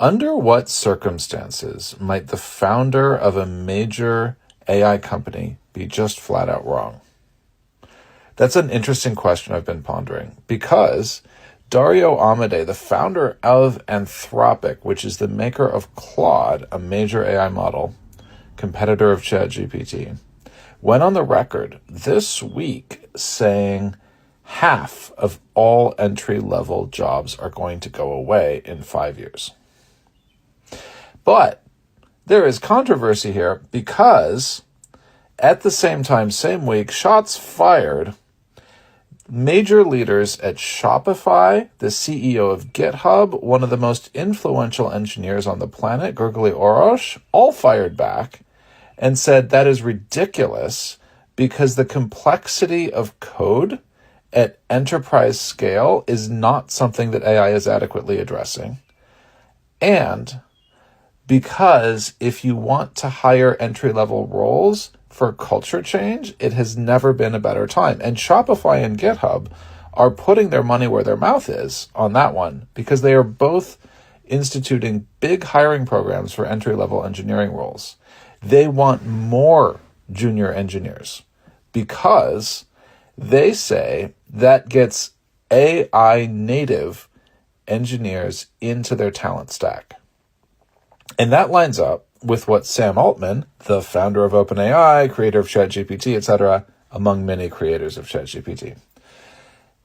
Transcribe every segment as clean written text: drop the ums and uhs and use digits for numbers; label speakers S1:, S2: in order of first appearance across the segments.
S1: Under what circumstances might the founder of a major AI company be just flat out wrong? That's an interesting question I've been pondering, because Dario Amodei, the founder of Anthropic, which is the maker of Claude, a major AI model, competitor of ChatGPT, went on the record this week saying half of all entry-level jobs are going to go away in 5 years. But there is controversy here because at the same time, same week, shots fired. Major leaders at Shopify, the CEO of GitHub, one of the most influential engineers on the planet, Gergely Orosz, all fired back and said that is ridiculous because the complexity of code at enterprise scale is not something that AI is adequately addressing. And because if you want to hire entry-level roles for culture change, it has never been a better time. And Shopify and GitHub are putting their money where their mouth is on that one, because they are both instituting big hiring programs for entry-level engineering roles. They want more junior engineers because they say that gets AI native engineers into their talent stack. And that lines up with what Sam Altman, the founder of OpenAI, creator of ChatGPT, etc., among many creators of ChatGPT,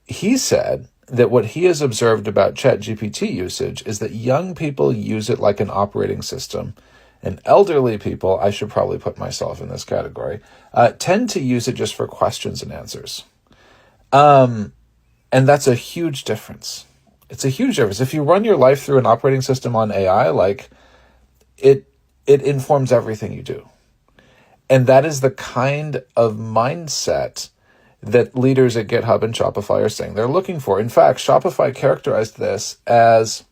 S1: he said that what he has observed about ChatGPT usage is that young people use it like an operating system, and elderly people, I should probably put myself in this category, tend to use it just for questions and answers. And that's a huge difference. It's a huge difference. If you run your life through an operating system on AI, like it informs everything you do. And that is the kind of mindset that leaders at GitHub and Shopify are saying they're looking for. In fact, Shopify characterized this as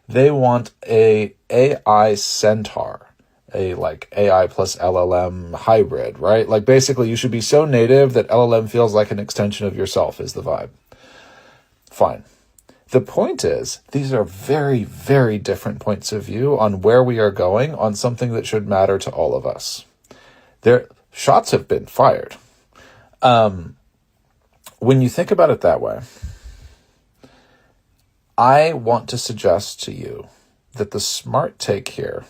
S1: they want a AI centaur, a like AI plus LLM hybrid, right? Like basically you should be so native that LLM feels like an extension of yourself is the vibe. Fine. The point is, these are very, very different points of view on where we are going on something that should matter to all of us. Shots have been fired. When you think about it that way, I want to suggest to you that the smart take here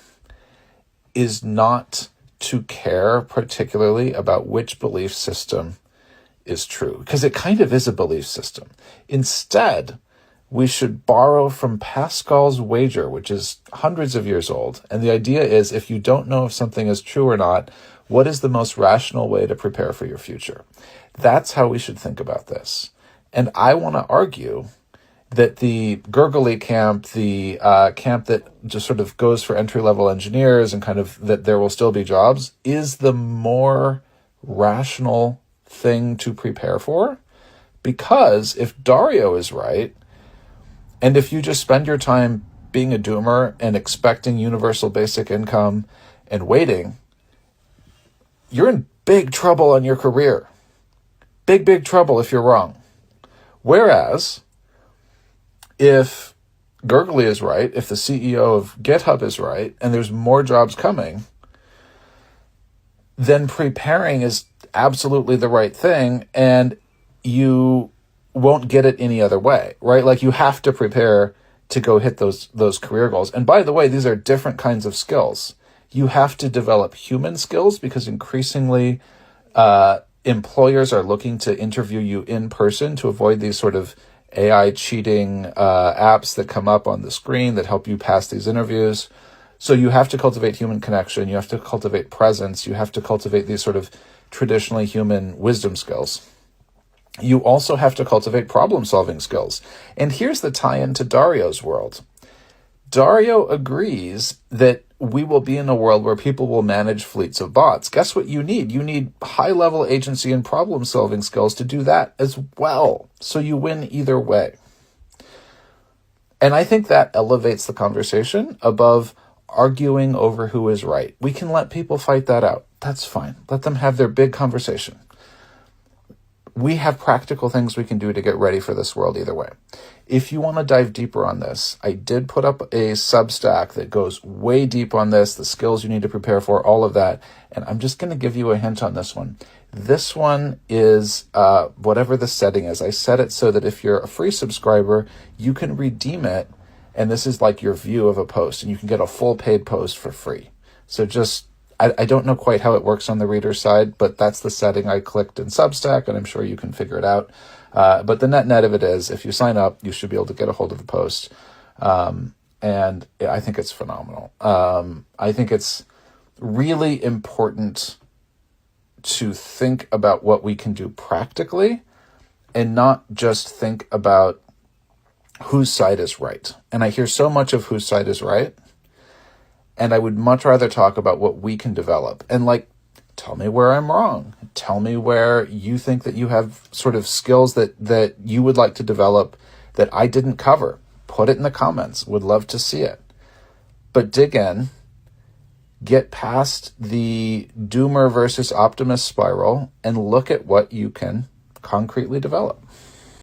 S1: is not to care particularly about which belief system is true, because it kind of is a belief system. Instead, we should borrow from Pascal's wager, which is hundreds of years old. And the idea is, if you don't know if something is true or not, what is the most rational way to prepare for your future? That's how we should think about this. And I want to argue that the Gergely camp, the camp that just sort of goes for entry-level engineers and kind of that there will still be jobs, is the more rational thing to prepare for. Because if Dario is right, and if you just spend your time being a doomer and expecting universal basic income and waiting, you're in big trouble on your career. Big, big trouble if you're wrong. Whereas, if Gergely is right, if the CEO of GitHub is right, and there's more jobs coming, then preparing is absolutely the right thing, and you won't get it any other way, right? Like you have to prepare to go hit those career goals. And by the way, these are different kinds of skills. You have to develop human skills because increasingly employers are looking to interview you in person to avoid these sort of AI cheating apps that come up on the screen that help you pass these interviews. So you have to cultivate human connection. You have to cultivate presence. You have to cultivate these sort of traditionally human wisdom skills. You also have to cultivate problem-solving skills. And here's the tie-in to Dario's world. Dario agrees that we will be in a world where people will manage fleets of bots. Guess what you need? You need high-level agency and problem-solving skills to do that as well. So you win either way. And I think that elevates the conversation above arguing over who is right. We can let people fight that out. That's fine. Let them have their big conversation. we have practical things we can do to get ready for this world either way. If you want to dive deeper on this, I did put up a Substack that goes way deep on this, the skills you need to prepare for, all of that. And I'm just going to give you a hint on this one. This one is whatever the setting is. I set it so that if you're a free subscriber, you can redeem it. And this is like your view of a post, and you can get a full paid post for free. So I don't know quite how it works on the reader side, but that's the setting I clicked in Substack, and I'm sure you can figure it out. But the net of it is, if you sign up, you should be able to get a hold of the post. And I think it's phenomenal. I think it's really important to think about what we can do practically and not just think about whose side is right. And I hear so much of whose side is right. And I would much rather talk about what we can develop. And tell me where I'm wrong. Tell me where you think that you have sort of skills that you would like to develop that I didn't cover. Put it in the comments. Would love to see it. But dig in. Get past the doomer versus optimist spiral and look at what you can concretely develop.